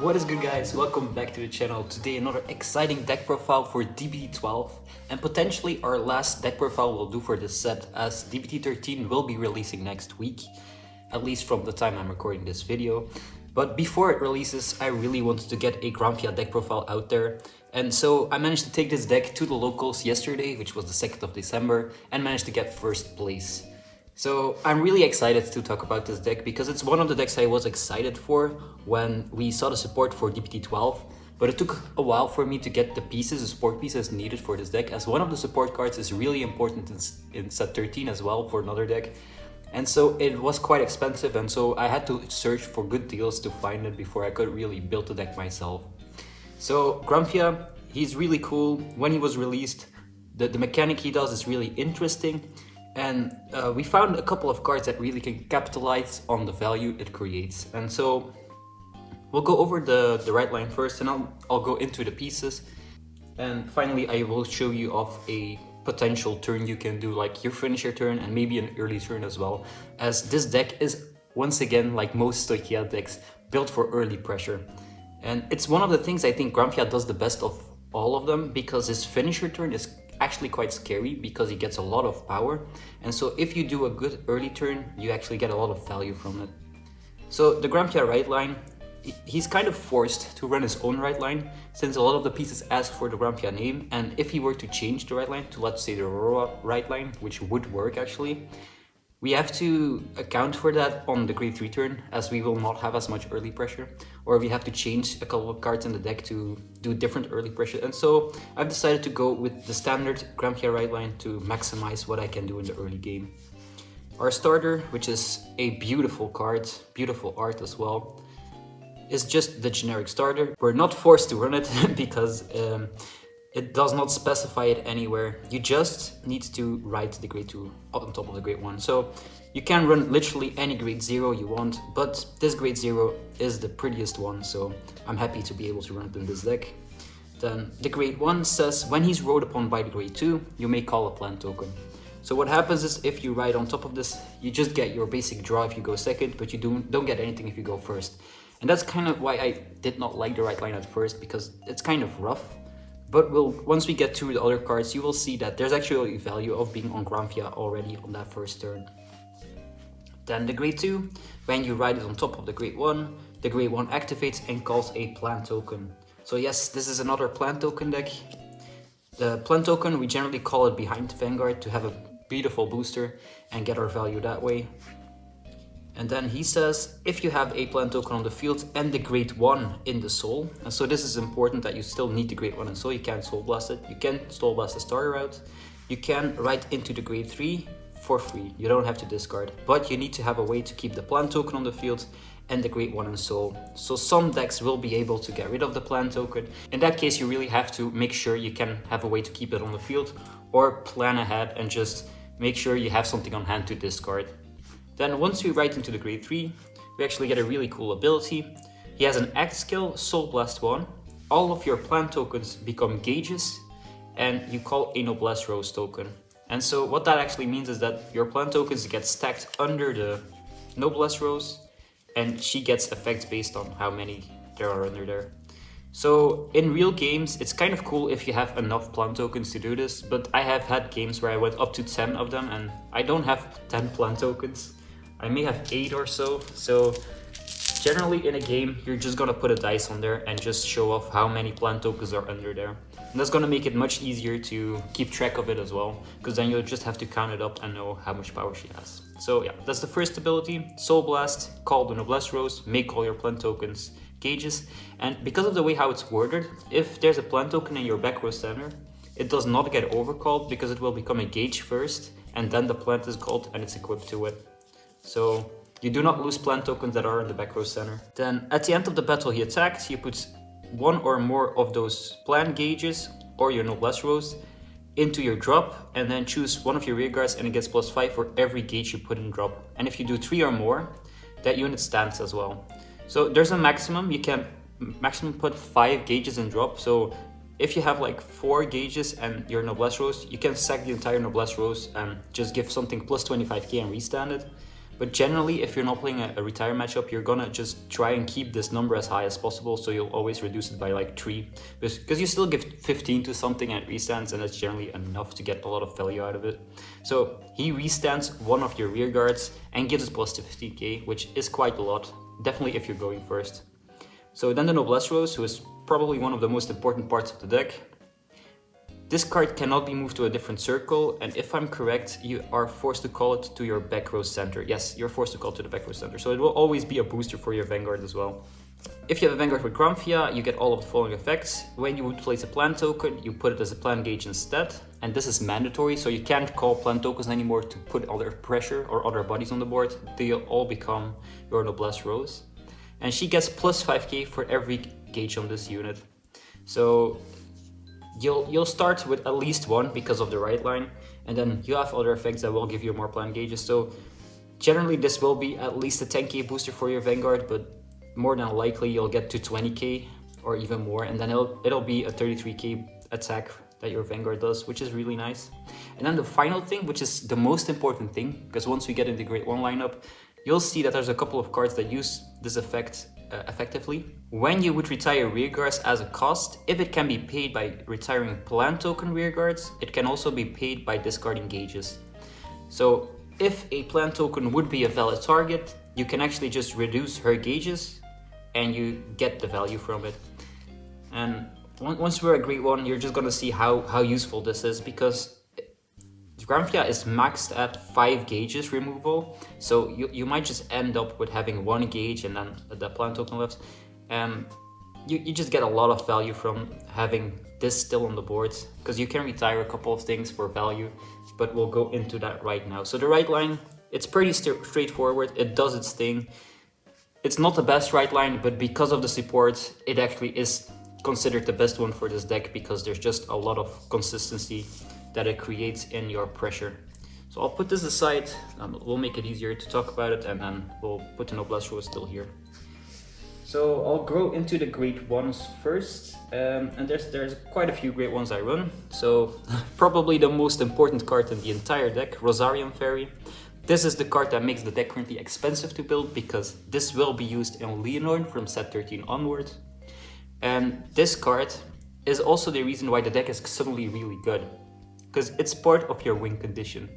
What is good, guys? Welcome back to the channel. Today another exciting deck profile for D-BT12 and potentially our last deck profile we'll do for this set, as D-BT13 will be releasing next week, at least from the time I'm recording this video. But before it releases, I really wanted to get a Granfia deck profile out there, and so I managed to take this deck to the locals yesterday, which was the 2nd of December, and managed to get first place. So I'm really excited to talk about this deck because it's one of the decks I was excited for when we saw the support for D-BT12, but it took a while for me to get the pieces, the support pieces needed for this deck, as one of the support cards is really important in set 13 as well for another deck. And so it was quite expensive, and so I had to search for good deals to find it before I could really build the deck myself. So Granfia, he's really cool. When he was released, the mechanic he does is really interesting. And we found a couple of cards that really can capitalize on the value it creates. And so we'll go over the right line first, and I'll go into the pieces. And finally, I will show you off a potential turn you can do, like your finisher turn and maybe an early turn as well, as this deck is, once again, like most Stoichea decks, built for early pressure. And it's one of the things I think Granfia does the best of all of them, because his finisher turn is actually quite scary because he gets a lot of power, and so if you do a good early turn, you actually get a lot of value from it. So the Granfia right line, he's kind of forced to run his own right line since a lot of the pieces ask for the Granfia name, and if he were to change the right line to, let's say, the Aurora right line, which would work actually, we have to account for that on the grade 3 turn, as we will not have as much early pressure, or we have to change a couple of cards in the deck to do different early pressure. And so I've decided to go with the standard Granfia right line to maximize what I can do in the early game. Our starter, which is a beautiful card, beautiful art as well, is just the generic starter. We're not forced to run it because it does not specify it anywhere. You just need to write the grade 2 on top of the grade 1. So you can run literally any grade 0 you want, but this grade 0 is the prettiest one, so I'm happy to be able to run it in this deck. Then the grade 1 says, when he's rode upon by the grade 2, you may call a plant token. So what happens is, if you ride on top of this, you just get your basic draw if you go second, but you don't get anything if you go first. And that's kind of why I did not like the right line at first, because it's kind of rough. But once we get through the other cards, you will see that there's actually value of being on Granfia already on that first turn. Then the grade 2, when you ride it on top of the grade 1, the grade 1 activates and calls a plant token. So yes, this is another plant token deck. The plant token, we generally call it behind Vanguard to have a beautiful booster and get our value that way. And then he says, if you have a plant token on the field and the grade 1 in the soul, and so this is important that you still need the grade 1 in soul, you can't soul blast it, you can soul blast the starter out, you can write into the grade 3 for free, you don't have to discard, but you need to have a way to keep the plant token on the field and the grade 1 in soul. So some decks will be able to get rid of the plant token. In that case, you really have to make sure you can have a way to keep it on the field, or plan ahead and just make sure you have something on hand to discard. Then once we write into the grade 3, we actually get a really cool ability. He has an act skill, Soul Blast 1. All of your plant tokens become gauges, and you call a Noblesse Rose token. And so what that actually means is that your plant tokens get stacked under the Noblesse Rose, and she gets effects based on how many there are under there. So in real games, it's kind of cool if you have enough plant tokens to do this, but I have had games where I went up to 10 of them, and I don't have 10 plant tokens. I may have 8 or so. So generally in a game, you're just gonna put a dice on there and just show off how many plant tokens are under there. And that's gonna make it much easier to keep track of it as well, because then you'll just have to count it up and know how much power she has. So yeah, that's the first ability, Soul Blast, call the Noblesse Rose, make all your plant tokens gauges. And because of the way how it's worded, if there's a plant token in your back row center, it does not get overcalled because it will become a gauge first, and then the plant is called and it's equipped to it. So you do not lose plant tokens that are in the back row center. Then at the end of the battle he attacks, he puts one or more of those plant gauges or your Noblesse Rose into your drop, and then choose one of your rear guards, and it gets +5 for every gauge you put in drop. And if you do 3 or more, that unit stands as well. So there's a maximum, you can maximum put 5 gauges in drop. So if you have like 4 gauges and your Noblesse Rose, you can sack the entire Noblesse Rose and just give something +25k and restand it. But generally, if you're not playing a retire matchup, you're gonna just try and keep this number as high as possible, so you'll always reduce it by like 3. Because you still give 15 to something and it restands, and that's generally enough to get a lot of value out of it. So he restands one of your rear guards and gives us plus to 15k, which is quite a lot, definitely if you're going first. So then the Noblesse Rose, who is probably one of the most important parts of the deck. This card cannot be moved to a different circle, and if I'm correct, you are forced to call it to your back row center. Yes, you're forced to call it to the back row center, so it will always be a booster for your Vanguard as well. If you have a Vanguard with Granfia, you get all of the following effects. When you would place a plant token, you put it as a plant gauge instead, and this is mandatory, so you can't call plant tokens anymore to put other pressure or other bodies on the board. They'll all become your Noblesse Rose. And she gets plus 5k for every gauge on this unit. So you'll start with at least one because of the right line, and then you have other effects that will give you more plant gauges. So generally this will be at least a 10k booster for your Vanguard, but more than likely you'll get to 20k or even more, and then it'll be a 33k attack that your Vanguard does, which is really nice. And then the final thing, which is the most important thing, because once we get in the Grade 1 lineup, you'll see that there's a couple of cards that use this effect effectively. When you would retire rearguards as a cost, if it can be paid by retiring plant token rearguards, it can also be paid by discarding gauges. So if a plant token would be a valid target, you can actually just reduce her gauges and you get the value from it. And once we're at Grade 1, you're just gonna see how useful this is, because Granfia is maxed at 5 gauges removal, so you might just end up with having 1 gauge and then the plant token left. You just get a lot of value from having this still on the board, because you can retire a couple of things for value, but we'll go into that right now. So the right line, it's pretty straightforward, it does its thing. It's not the best right line, but because of the support, it actually is considered the best one for this deck, because there's just a lot of consistency that it creates in your pressure. So I'll put this aside, we'll make it easier to talk about it, and then we'll put the Noblesse Rose still here. So I'll go into the Grade 1s first, and there's quite a few Grade 1s I run. So probably the most important card in the entire deck, Rosarium Fairy. This is the card that makes the deck currently expensive to build, because this will be used in Leonore from set 13 onward. And this card is also the reason why the deck is suddenly really good, because it's part of your win condition.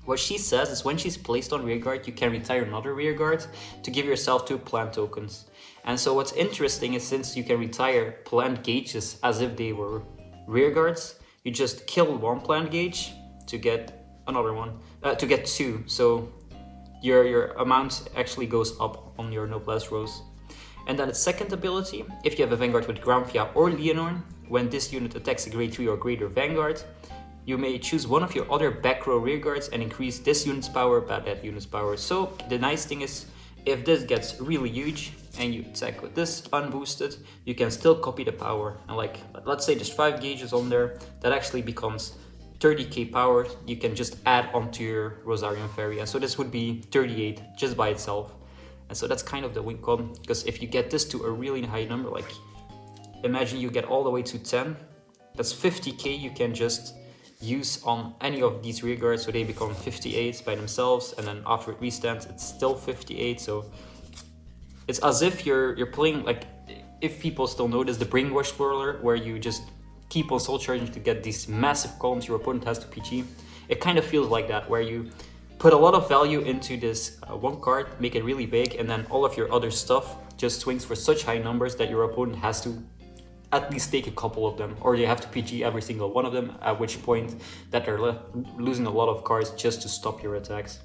What she says is when she's placed on rearguard, you can retire another rearguard to give yourself 2 plant tokens. And so what's interesting is, since you can retire plant gauges as if they were rearguards, you just kill 1 plant gauge to get another one, to get 2. So your amount actually goes up on your Noblesse Rose. And then its second ability, if you have a Vanguard with Granfia or Leonore, when this unit attacks a Grade 3 or greater Vanguard, you may choose one of your other back row rearguards and increase this unit's power by that unit's power. So the nice thing is, if this gets really huge and you attack with this unboosted, you can still copy the power. And like, let's say there's 5 gauges on there, that actually becomes 30k power. You can just add onto your Rosarium Fairy. And so this would be 38 just by itself. And so that's kind of the win con, because if you get this to a really high number, like imagine you get all the way to 10, that's 50k you can just use on any of these rearguards, so they become 58 by themselves, and then after it restands it's still 58. So it's as if you're playing, like, if people still know this, the Brainwash Swirler, where you just keep on soul charging to get these massive columns your opponent has to PG. It kind of feels like that, where you put a lot of value into this one card, make it really big, and then all of your other stuff just swings for such high numbers that your opponent has to at least take a couple of them, or they have to PG every single one of them, at which point that they're losing a lot of cards just to stop your attacks.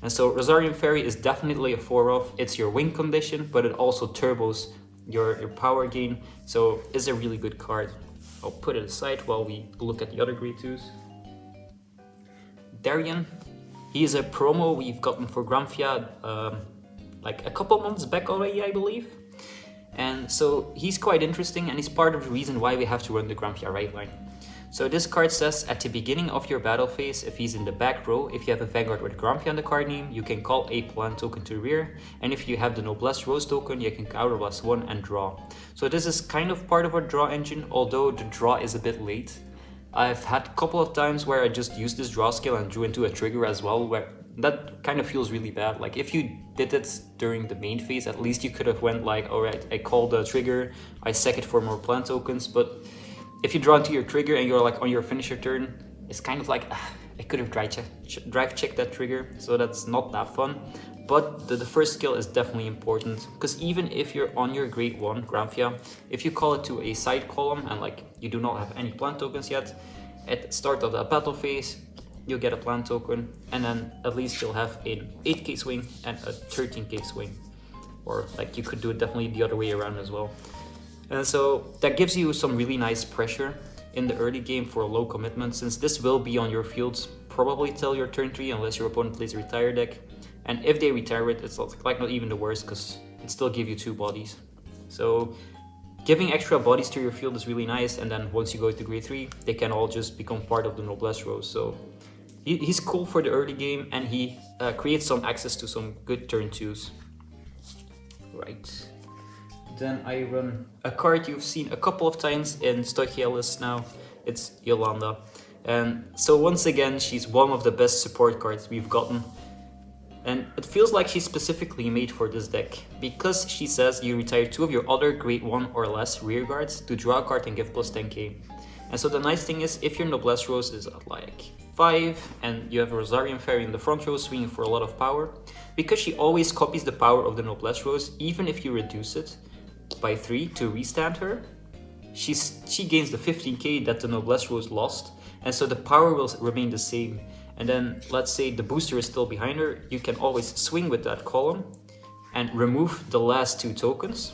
And so Rosarium Fairy is definitely a 4-off. It's your win condition, but it also turbos your power gain, so it's a really good card. I'll put it aside while we look at the other Grade 2s. Darien, he is a promo we've gotten for Granfia like a couple months back already, I believe. And so he's quite interesting, and he's part of the reason why we have to run the Granfia right line. So this card says, at the beginning of your battle phase, if he's in the back row, if you have a Vanguard with Granfia on the card name, you can call a plant token to the rear, and if you have the Noblesse Rose token, you can counterblast 1 and draw. So this is kind of part of our draw engine, although the draw is a bit late. I've had a couple of times where I just used this draw skill and drew into a trigger as well, where That kind of feels really bad. Like if you did it during the main phase, at least you could have went like, all right, I call the trigger, I sack it for more plant tokens. But if you draw into your trigger and you're like on your finisher turn, it's kind of like, I could have drive checked that trigger, so that's not that fun. But the first skill is definitely important, because even if you're on your grade 1 Granfia, if you call it to a side column and like you do not have any plant tokens yet, at the start of the battle phase, you'll get a plant token, and then at least you'll have an 8k swing and a 13k swing. Or like you could do it definitely the other way around as well. And so that gives you some really nice pressure in the early game for a low commitment, since this will be on your field probably till your turn 3 unless your opponent plays a retire deck. And if they retire it, it's like not even the worst, because it still gives you 2 bodies. So giving extra bodies to your field is really nice, and then once you go to grade 3, they can all just become part of the noblesse rows. So he's cool for the early game, and he creates some access to some good turn 2s. Right. Then I run a card you've seen a couple of times in Stoichea lists now. It's Yolanda. And so once again, she's one of the best support cards we've gotten. And it feels like she's specifically made for this deck, because she says you retire 2 of your other grade 1 or less rear guards to draw a card and give plus 10k. And so the nice thing is, if your noblesse rows is at like 5 and you have a Rosarian Fairy in the front row swinging for a lot of power, because she always copies the power of the noblesse rows, even if you reduce it by 3 to restand her, she gains the 15k that the noblesse rows lost, and so the power will remain the same. And then let's say the booster is still behind her, you can always swing with that column and remove the last 2 tokens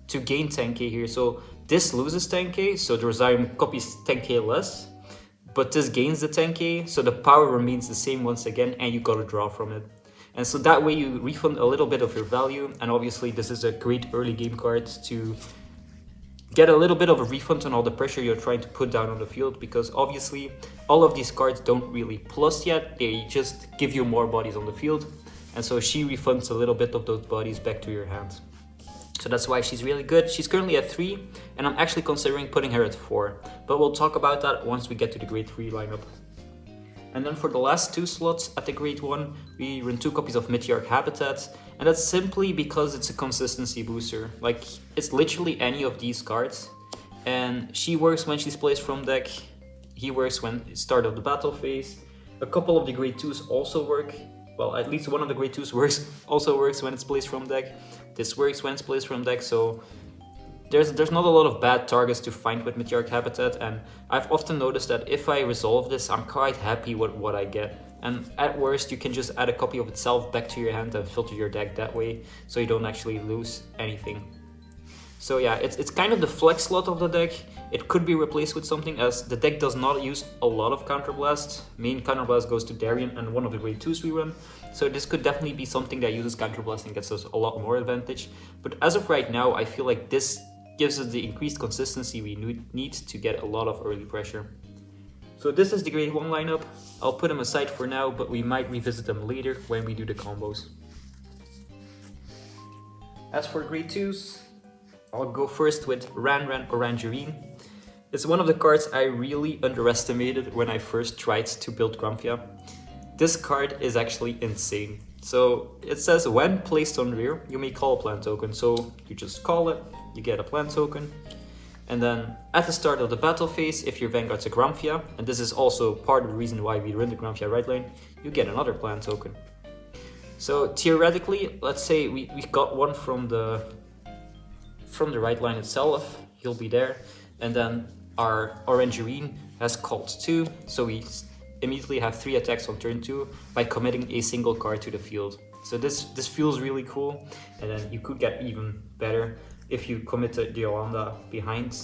to gain 10k here. So this loses 10k, so the Rosarium copies 10k less, but this gains the 10k, so the power remains the same once again, and you gotta draw from it. And so that way you refund a little bit of your value, and obviously this is a great early game card to get a little bit of a refund on all the pressure you're trying to put down on the field, because obviously all of these cards don't really plus yet, they just give you more bodies on the field, and so she refunds a little bit of those bodies back to your hand. So that's why she's really good. She's currently at 3, and I'm actually considering putting her at 4, but we'll talk about that once we get to the grade 3 lineup. And then for the last 2 slots at the grade 1, we run 2 copies of Meteoric Habitat, and that's simply because it's a consistency booster. Like, it's literally any of these cards, and she works when she's placed from deck, he works when it's start of the battle phase. A couple of the grade 2s also work, well, at least one of the grade 2s also works when it's placed from deck. This works when it's placed from deck, so there's not a lot of bad targets to find with Meteoric Habitat, and I've often noticed that if I resolve this, I'm quite happy with what I get. And at worst, you can just add a copy of itself back to your hand and filter your deck that way, so you don't actually lose anything. So yeah, it's kind of the flex slot of the deck. It could be replaced with something, as the deck does not use a lot of Counterblast. Main Counterblast goes to Darien and one of the grade 2s we run. So this could definitely be something that uses Counterblast and gets us a lot more advantage. But as of right now, I feel like this gives us the increased consistency we need to get a lot of early pressure. So this is the grade 1 lineup. I'll put them aside for now, but we might revisit them later when we do the combos. As for grade 2s, I'll go first with Ran Orangerine. It's one of the cards I really underestimated when I first tried to build Granfia. This card is actually insane. So it says when placed on rear, you may call a plant token. So you just call it, you get a plant token. And then at the start of the battle phase, if your Vanguard's a Granfia, and this is also part of the reason why we run the Granfia right lane, you get another plant token. So theoretically, let's say we got one from the right line itself, he'll be there. And then our Orangerine has called 2, so we immediately have 3 attacks on turn 2 by committing a single card to the field. So this feels really cool, and then you could get even better if you committed the Yolanda behind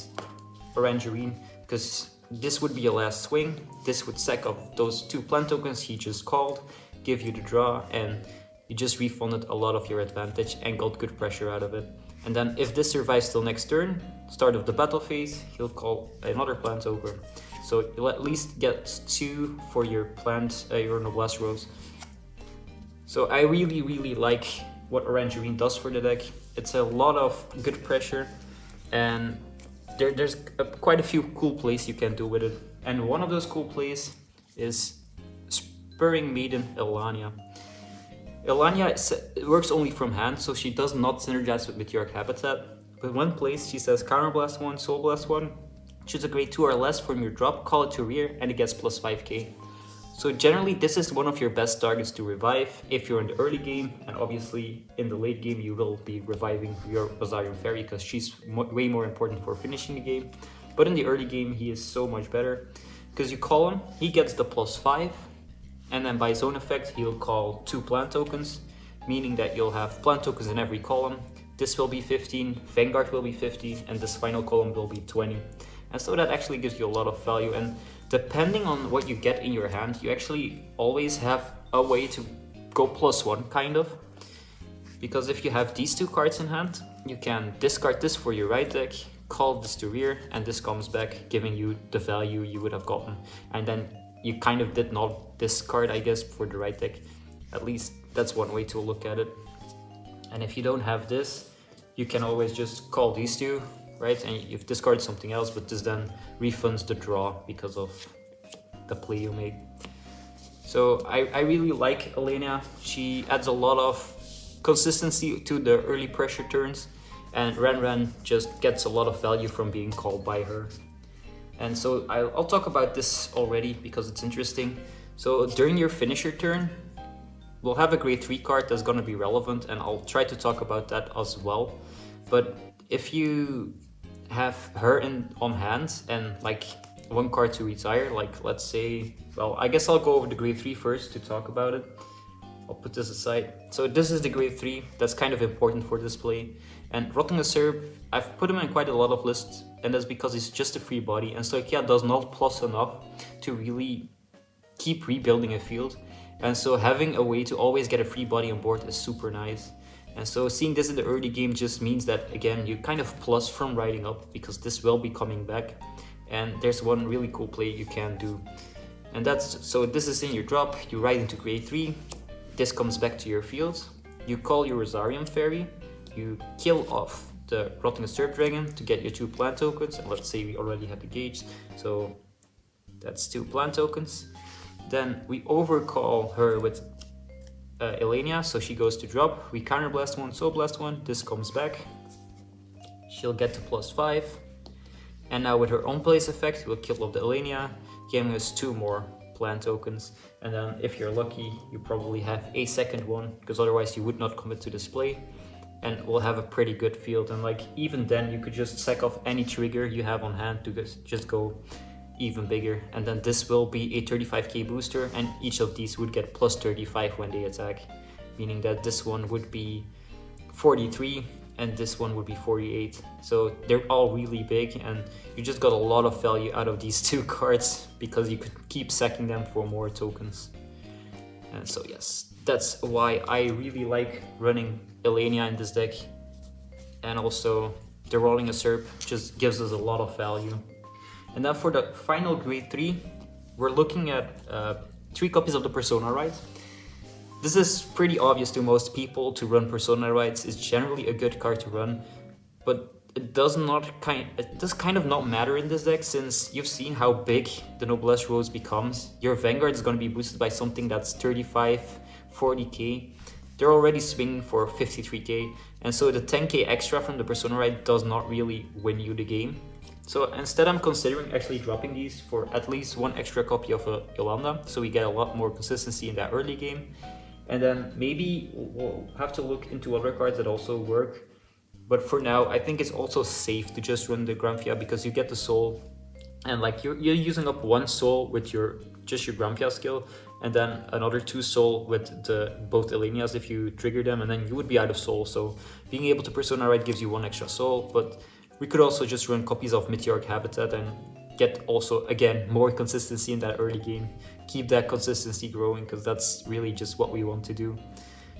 Orangerine, because this would be your last swing. This would sack up those 2 plant tokens he just called, give you the draw, and you just refunded a lot of your advantage and got good pressure out of it. And then if this survives till next turn, start of the battle phase, he'll call another plant token. So you'll at least get 2 for your your noblesse rows. So I really like what Orangerine does for the deck. It's a lot of good pressure, and there's quite a few cool plays you can do with it. And one of those cool plays is Burring Maiden Elania. Elania works only from hand, so she does not synergize with Meteoric Habitat. But when placed, she says Counterblast 1, Soul Blast 1, choose a grade 2 or less from your drop, call it to rear, and it gets plus 5k. So generally this is one of your best targets to revive if you're in the early game, and obviously in the late game you will be reviving your Rosarian Fairy because she's way more important for finishing the game. But in the early game he is so much better because you call him, he gets the plus 5, and then by zone effect he'll call 2 plant tokens, meaning that you'll have plant tokens in every column. This will be 15, Vanguard will be 50, and this final column will be 20. And so that actually gives you a lot of value, and depending on what you get in your hand, you actually always have a way to go +1, kind of. Because if you have these 2 cards in hand, you can discard this for your right deck, call this to rear, and this comes back, giving you the value you would have gotten. And then you kind of did not discard, I guess, for the right deck. At least that's one way to look at it. And if you don't have this, you can always just call these 2, right? And you've discarded something else, but this then refunds the draw because of the play you made. So I really like Elenia. She adds a lot of consistency to the early pressure turns, and Ren just gets a lot of value from being called by her. And so I'll talk about this already because it's interesting. So during your finisher turn, we'll have a grade 3 card that's going to be relevant, and I'll try to talk about that as well. But if you have her on hand and like 1 card to retire, like let's say, well, I guess I'll go over the grade 3 first to talk about it. I'll put this aside. So this is the grade 3 that's kind of important for this play. And Rotting Usurp, I've put him in quite a lot of lists, and that's because he's just a free body, and Stoichea does not plus enough to really keep rebuilding a field. And so having a way to always get a free body on board is super nice. And so seeing this in the early game just means that, again, you kind of plus from riding up because this will be coming back. And there's one really cool play you can do. And so this is in your drop, you ride into grade 3, this comes back to your field, you call your Rosarian Fairy, you kill off the Rotting Usurp Dragon to get your 2 plant tokens, and let's say we already have the gauge, so that's 2 plant tokens. Then we overcall her with Elenia, so she goes to drop, we counterblast 1, soul blast 1, this comes back, she'll get to plus 5, and now with her own place effect we'll kill off the Elenia, giving us 2 more plant tokens, and then if you're lucky you probably have a second one, because otherwise you would not commit to display, and we'll have a pretty good field. And like even then you could just sack off any trigger you have on hand to just go even bigger, and then this will be a 35k booster, and each of these would get plus 35 when they attack, meaning that this one would be 43 and this one would be 48. So they're all really big, and you just got a lot of value out of these 2 cards because you could keep sacking them for more tokens. And so yes, that's why I really like running Elenia in this deck. And also the Rolling Usurp just gives us a lot of value. And now for the final grade 3, we're looking at 3 copies of the Persona Rite. This is pretty obvious to most people. To run Persona Rites is generally a good card to run, but it does kind of not matter in this deck, since you've seen how big the Noblesse Rose becomes. Your Vanguard is going to be boosted by something that's 35, 40k. They're already swinging for 53k, and so the 10k extra from the Persona Rite does not really win you the game. So instead I'm considering actually dropping these for at least 1 extra copy of Yolanda, so we get a lot more consistency in that early game. And then maybe we'll have to look into other cards that also work. But for now, I think it's also safe to just run the Granfia because you get the soul. And like you're using up 1 soul with just your Granfia skill, and then another 2 soul with both Elenias if you trigger them, and then you would be out of soul. So being able to Persona Rite gives you 1 extra soul, but we could also just run copies of Meteoric Habitat and get also, again, more consistency in that early game. Keep that consistency growing, because that's really just what we want to do.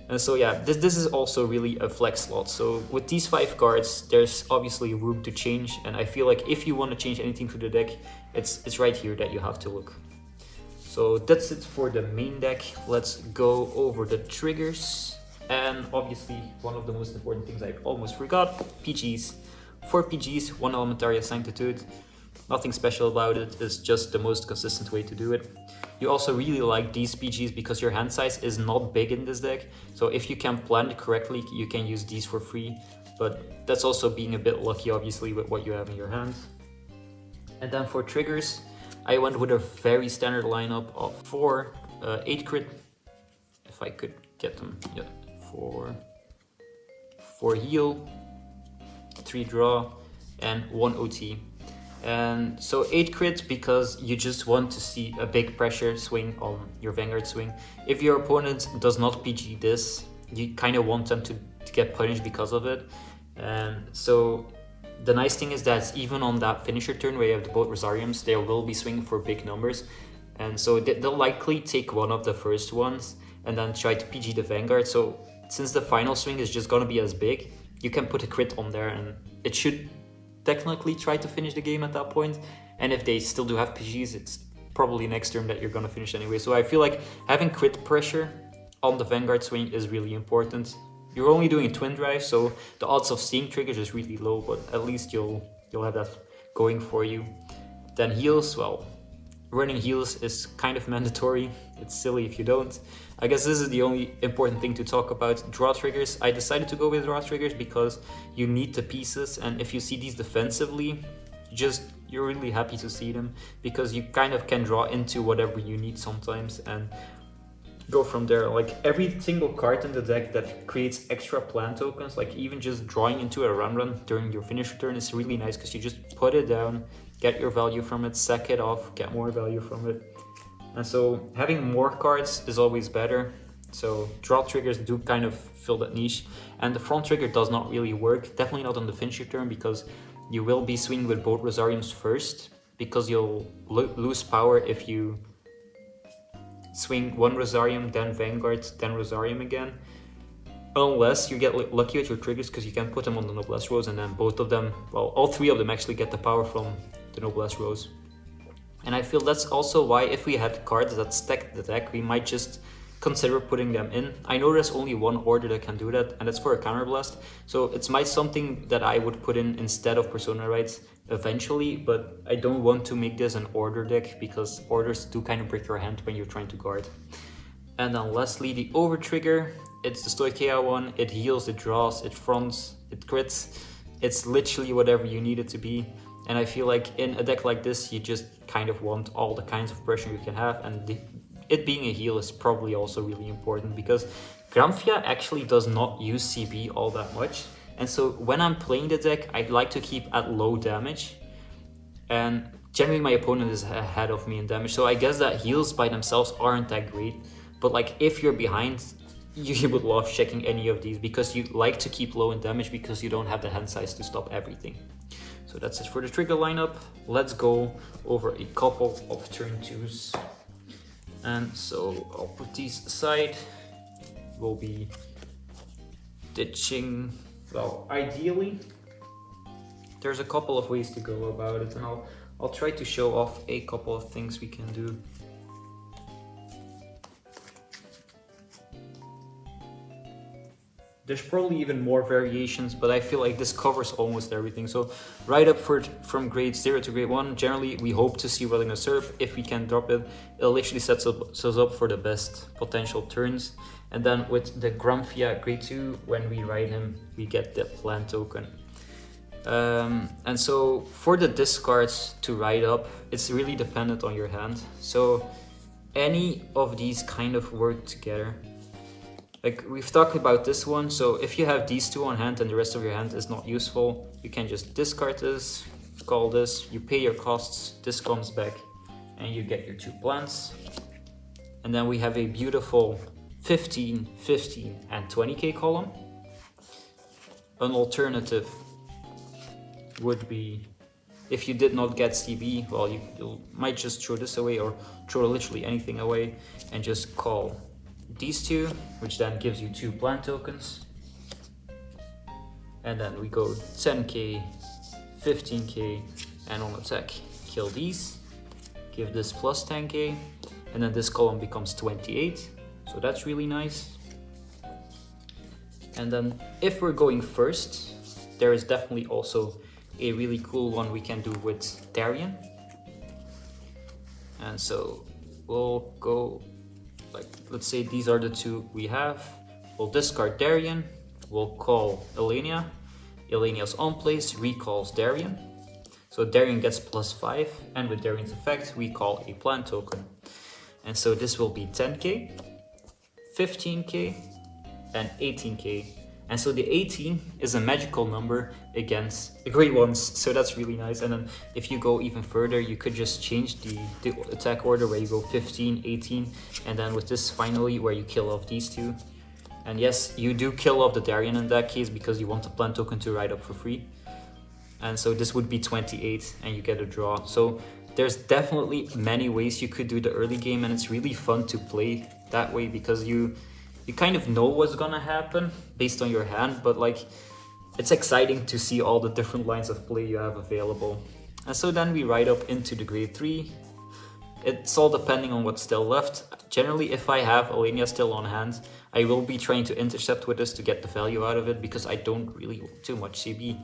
And so yeah, this is also really a flex slot. So with these 5 cards, there's obviously room to change, and I feel like if you want to change anything to the deck, it's right here that you have to look. So that's it for the main deck. Let's go over the triggers. And obviously, one of the most important things I almost forgot, PGs. 4 PGs, 1 Elementaria Sanctitude. Nothing special about it, it's just the most consistent way to do it. You also really like these PGs because your hand size is not big in this deck, so if you can plan it correctly, you can use these for free, but that's also being a bit lucky obviously with what you have in your hand. And then for triggers, I went with a very standard lineup of 4 8 crit, if I could get them, yeah, 4 heal, 3 draw, and 1 OT. And so 8 crit because you just want to see a big pressure swing on your Vanguard swing. If your opponent does not PG this, you kind of want them to get punished because of it. And so the nice thing is that even on that finisher turn where you have the both Rosariums, they will be swinging for big numbers. And so they'll likely take one of the first ones and then try to PG the Vanguard. So since the final swing is just gonna be as big, you can put a crit on there and it should technically try to finish the game at that point. And if they still do have PGs, it's probably next turn that you're gonna finish anyway. So I feel like having crit pressure on the Vanguard swing is really important. You're only doing a twin drive, so the odds of seeing triggers is really low, but at least you'll have that going for you. Then heals, well, running heals is kind of mandatory. It's silly if you don't. I guess this is the only important thing to talk about. Draw triggers. I decided to go with draw triggers because you need the pieces, and if you see these defensively, you're really happy to see them because you kind of can draw into whatever you need sometimes and go from there. Like every single card in the deck that creates extra plan tokens, like even just drawing into a run during your finisher turn is really nice because you just put it down, get your value from it, sack it off, get more value from it. And so having more cards is always better. So draw triggers do kind of fill that niche. And the front trigger does not really work, definitely not on the finisher turn, because you will be swinging with both Rosariums first, because you'll lose power if you swing one Rosarium, then Vanguard, then Rosarium again. Unless you get lucky with your triggers, because you can put them on the Noblesse Rose and then both of them, well, all 3 of them actually get the power from the Noblesse Rose. And I feel that's also why if we had cards that stack the deck, we might just consider putting them in. I know there's only one order that can do that, and that's for a counterblast. So it's something that I would put in instead of Persona Rights eventually, but I don't want to make this an order deck because orders do kind of break your hand when you're trying to guard. And then lastly, the over trigger. It's the Stoichea one. It heals, it draws, it fronts, it crits. It's literally whatever you need it to be. And I feel like in a deck like this, you just kind of want all the kinds of pressure you can have, and it being a heal is probably also really important because Granfia actually does not use CB all that much. And so when I'm playing the deck, I'd like to keep at low damage. And generally my opponent is ahead of me in damage. So I guess that heals by themselves aren't that great. But like if you're behind, you would love checking any of these because you like to keep low in damage because you don't have the hand size to stop everything. So that's it for the trigger lineup. Let's go over a couple of turn 2s. And so I'll put these aside. We'll be ditching, well, ideally, there's a couple of ways to go about it, and I'll try to show off a couple of things we can do. There's probably even more variations, but I feel like this covers almost everything. So right up from grade 0 to grade 1, generally we hope to see Rolling a Serp. If we can drop it, it literally sets us up for the best potential turns. And then with the Granfia grade 2, when we ride him, we get the plan token. And so for the discards to ride up, it's really dependent on your hand. So any of these kind of work together. Like we've talked about this one, so if you have these 2 on hand and the rest of your hand is not useful, you can just discard this, call this, you pay your costs, this comes back, and you get your 2 plants. And then we have a beautiful 15, 15, and 20k column. An alternative would be, if you did not get CB, well, you might just throw this away or throw literally anything away and just call these 2, which then gives you 2 plant tokens. And then we go 10k, 15k, and on attack, kill these, give this plus 10k, and then this column becomes 28. So that's really nice. And then if we're going first, there is definitely also a really cool one we can do with Darien. And so we'll go like, let's say these are the two we have. We'll discard Darien, we'll call Elenia. Elenia's on place recalls Darien. So Darien gets +5, and with Darien's effect, we call a plant token. And so this will be 10k, 15k, and 18k. And so the 18 is a magical number against the great ones, so that's really nice. And then if you go even further, you could just change the attack order where you go 15, 18, and then with this finally where you kill off these two. And yes, you do kill off the Darien in that case because you want the plant token to ride up for free. And so this would be 28 and you get a draw. So there's definitely many ways you could do the early game, and it's really fun to play that way because you kind of know what's gonna happen based on your hand, but like it's exciting to see all the different lines of play you have available. And so then we ride up into the grade 3. It's all depending on what's still left. Generally, if I have Elenia still on hand, I will be trying to intercept with this to get the value out of it because I don't really want too much CB.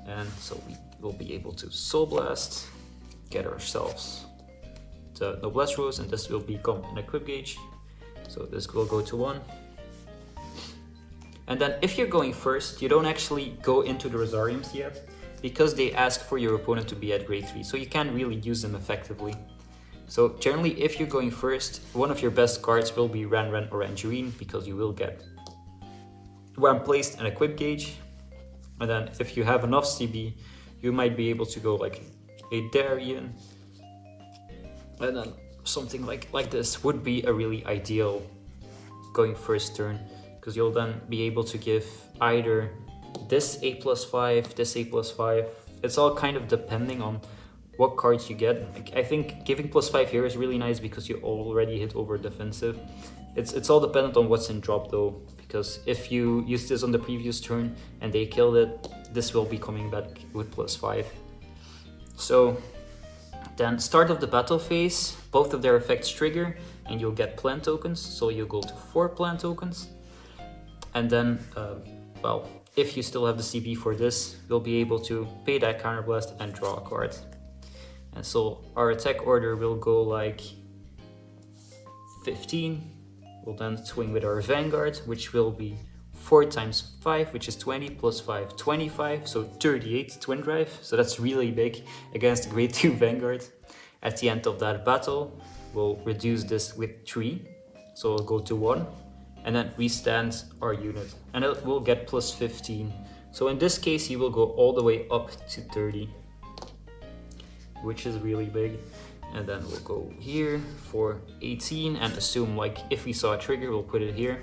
And so we will be able to Soul Blast, get ourselves the Noblesse Rose, and this will become an equip gauge. So this will go to 1. And then if you're going first, you don't actually go into the Rosariums yet because they ask for your opponent to be at grade 3, so you can't really use them effectively. So generally, if you're going first, one of your best cards will be Ran Orangerine because you will get when placed an equip gauge. And then if you have enough CB, you might be able to go like a Darien, and then something like this would be a really ideal going first turn, because you'll then be able to give either this A +5, this A +5. It's all kind of depending on what cards you get. I think giving +5 here is really nice because you already hit over defensive. It's all dependent on what's in drop though, because if you use this on the previous turn and they killed it, this will be coming back with +5. So then start of the battle phase, both of their effects trigger and you'll get plant tokens. So you'll go to 4 plant tokens. And then, well, if you still have the CB for this, you'll be able to pay that counterblast and draw a card. And so our attack order will go like 15. We'll then swing with our Vanguard, which will be 4 times 5, which is 20, +5, 25, so 38 Twin Drive. So that's really big against grade 2 Vanguard. At the end of that battle, we'll reduce this with 3, so we'll go to 1, and then restand our unit, and it will get +15. So in this case, he will go all the way up to 30, which is really big. And then we'll go here for 18 and assume like if we saw a trigger, we'll put it here.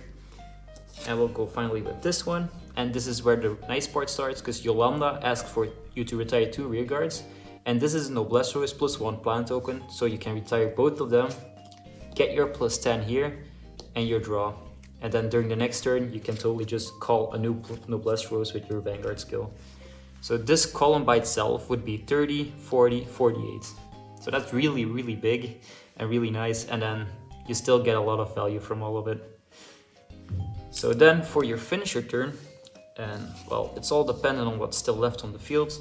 And we'll go finally with this one. And this is where the nice part starts, because Yolanda asks for you to retire 2 rear guards. And this is Noblesse Rose +1 plant token, so you can retire both of them, get your +10 here, and your draw. And then during the next turn, you can totally just call a new Noblesse Rose with your Vanguard skill. So this column by itself would be 30, 40, 48. So that's really, really big and really nice. And then you still get a lot of value from all of it. So then for your finisher turn, and well, it's all dependent on what's still left on the field,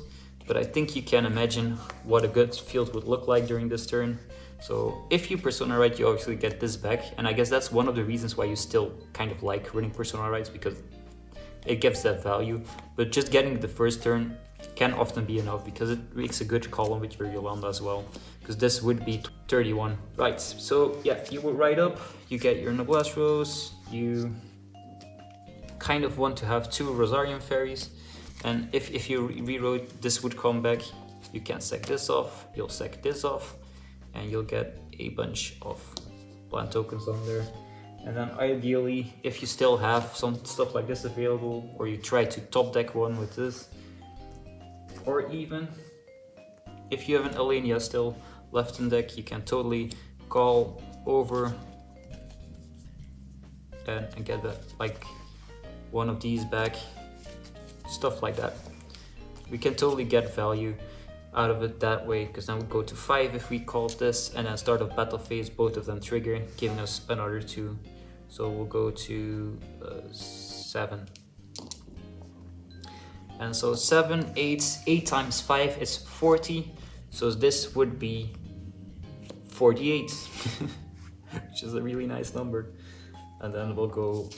but I think you can imagine what a good field would look like during this turn. So if you Persona Ride, you obviously get this back. And I guess that's one of the reasons why you still kind of like running Persona Rides, because it gives that value. But just getting the first turn can often be enough, because it makes a good column with your Yolanda as well, because this would be 31. Right, so yeah, you will ride up, you get your Noblesse Rose, you kind of want to have 2 Rosarium Fairies, and if you reroad, this would come back. You can sack this off, you'll sack this off, and you'll get a bunch of plant tokens on there. And then ideally, if you still have some stuff like this available, or you try to top deck one with this, or even if you have an Elenia still left in deck, you can totally call over and get that, like one of these back, stuff like that. We can totally get value out of it that way, because then we go to 5 if we call this, and then start of battle phase, both of them trigger, giving us another 2. So we'll go to 7. And so 7, 8, 8 times 5 is 40. So this would be 48, which is a really nice number. And then we'll go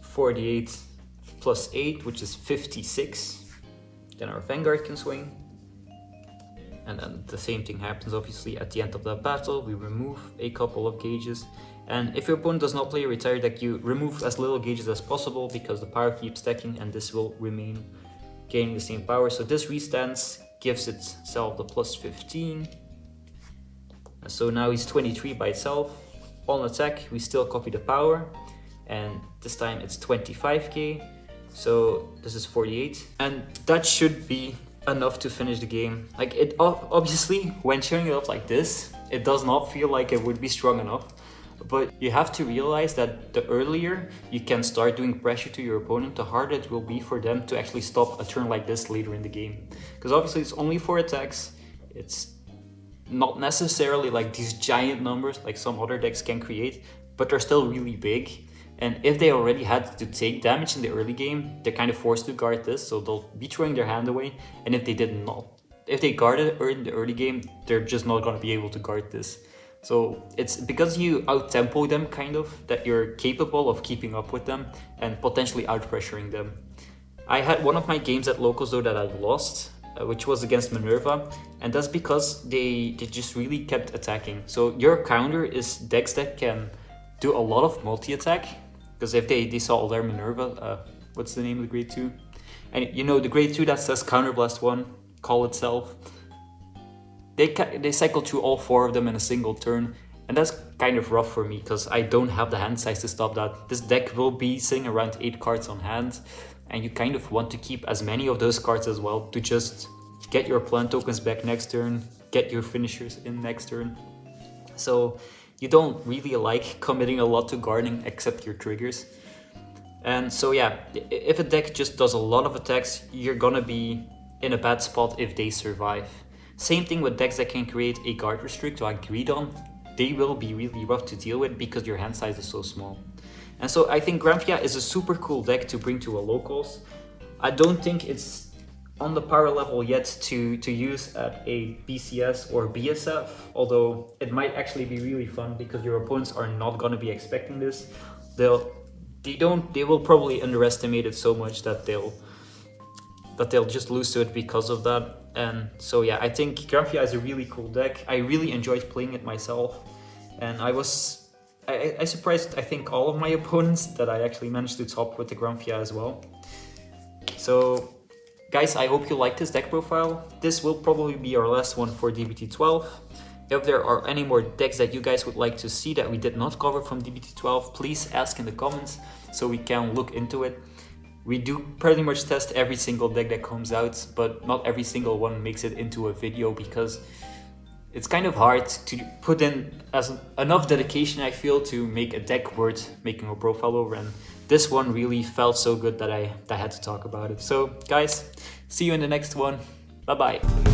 48 plus 8, which is 56. Then our Vanguard can swing. And then the same thing happens obviously at the end of that battle. We remove a couple of gauges. And if your opponent does not play a retire deck, you remove as little gauges as possible because the power keeps stacking and this will remain gaining the same power. So this restance gives itself the plus 15. So now he's 23 by itself. On attack, we still copy the power. And this time it's 25k. So this is 48. And that should be enough to finish the game. Like, it obviously, when showing it up like this, it does not feel like it would be strong enough. But you have to realize that the earlier you can start doing pressure to your opponent, the harder it will be for them to actually stop a turn like this later in the game. Because obviously it's only 4 attacks. It's not necessarily like these giant numbers like some other decks can create, but they're still really big. And if they already had to take damage in the early game, they're kind of forced to guard this, so they'll be throwing their hand away. And if they guarded in the early game, they're just not going to be able to guard this. So it's because you out-tempo them kind of, that you're capable of keeping up with them and potentially out-pressuring them. I had one of my games at locals though that I lost, which was against Minerva, and that's because they just really kept attacking. So your counter is decks that can do a lot of multi-attack, because if they saw their Minerva, what's the name of the grade 2? And you know, the grade 2 that says Counterblast 1, call itself. They cycle through all 4 of them in a single turn, and that's kind of rough for me because I don't have the hand size to stop that. This deck will be sitting around 8 cards on hand, and you kind of want to keep as many of those cards as well to just get your plant tokens back next turn, get your finishers in next turn. So you don't really like committing a lot to guarding except your triggers. And so yeah, if a deck just does a lot of attacks, you're gonna be in a bad spot if they survive. Same thing with decks that can create a guard restrict like Greedon. They will be really rough to deal with because your hand size is so small. And so I think Granfia is a super cool deck to bring to a locals. I don't think it's on the power level yet to use at a BCS or BSF, although it might actually be really fun because your opponents are not going to be expecting this. They will probably underestimate it so much that they'll just lose to it because of that. And so yeah, I think Granfia is a really cool deck. I really enjoyed playing it myself, and I surprised I think all of my opponents that I actually managed to top with the Granfia as well. So guys, I hope you like this deck profile. This will probably be our last one for D-BT12. If there are any more decks that you guys would like to see that we did not cover from D-BT12, please ask in the comments so we can look into it. We do pretty much test every single deck that comes out, but not every single one makes it into a video because it's kind of hard to put in enough dedication, I feel, to make a deck worth making a profile over, and this one really felt so good that I had to talk about it. So guys, see you in the next one. Bye bye.